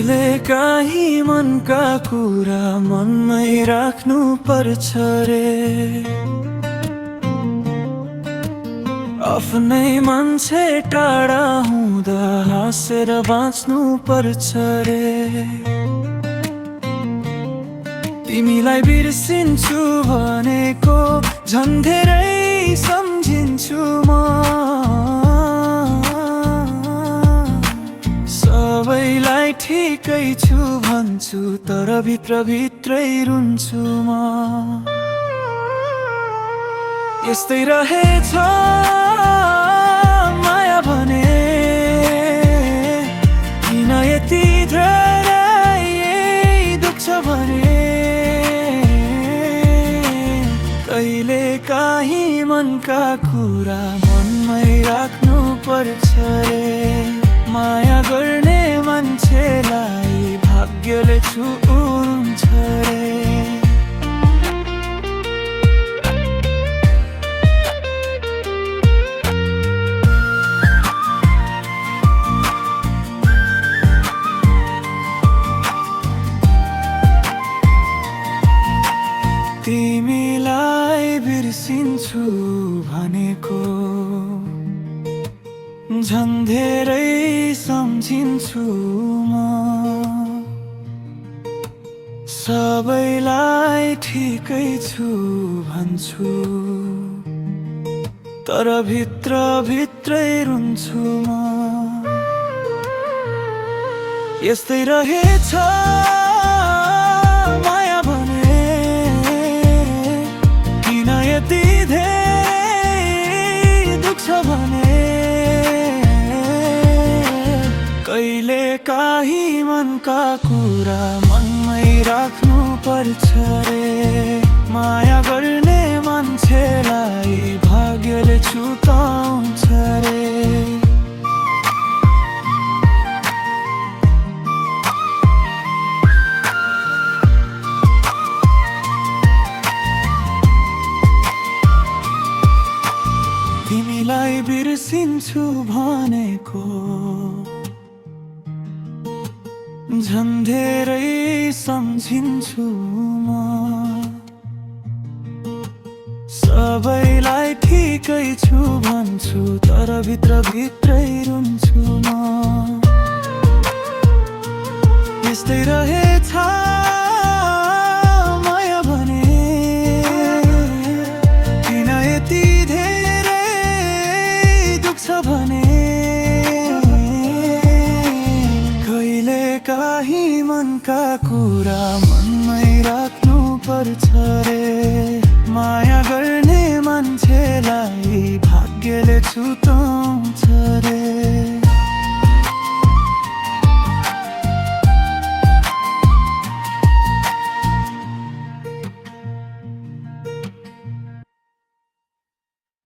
कहिलेकाहीँ मनका कुरा मनमै राख्नु पर्छ रे। आफ्नै मान्छे टाढा हुँदा हाँसेर बाँच्नु पर्छ रे। तिमीलाई बिर्सिन्छु भनेको झन् धेरै सम्झिन्छु म। सबैलाई ठिकै छु भन्छु तर भित्रभित्रै रुन्छु म। यस्तै रहेछ माया भने, किन यति धेरै दुख्छ भने। कहिलेकाहीँ मनका कुरा मनमै राख्नु पर्छ रे। माया गर्ने मान्छेलाई भाग्यले छुन्छ रे। तिमीलाई बिर्सिन्छु भनेको झन् धेरै सम्झिन्छु म। सबैलाई ठिकै छु भन्छु तर भित्रभित्रै रुन्छु म। यस्तै रहेछ माया भने, किन यति धेरै दुख्छ भने। कहिलेकाहीँ मनका कुरा मनमै राख्नु पर्छ रे। माया गर्ने मान्छेलाई भाग्यले छुटाउँछ रे। तिमीलाई बिर्सिन्छु भनेको झन् धेरै सम्झिन्छु म। सबैलाई ठिकै छु भन्छु तर भित्रभित्रै रुन्छु म। यस्तै रहेछ माया भने, किन यति धेरै दुख्छ भने। कहिलेकाहीँ मनका कुरा मनमै राख्नु पर्छ रे। माया गर्ने मान्छेलाई भाग्यले छुटाउँछ रे।